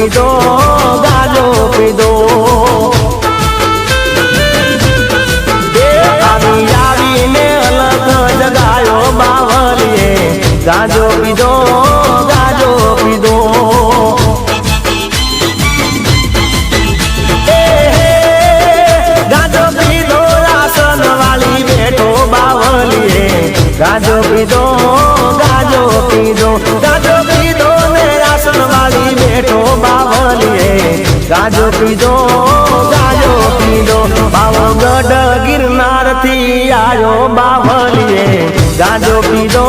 પીધો ગાજો પીધો આવીને અલગ જગાયો બાવલીએ ગાજો પીધો ગાજો પીધો ગાજો પીધો આસન વાળી બેઠો બાવલીએ ગાજો પીધો ગાજો પીધો ગાજો પીધો ને આસન વાળી બેઠો બાવલીએ ગાજો પીધો ગાજો પીધો પાવાગઢ ગિરનાર થી આવ્યો બાવલીએ ગાજો પીધો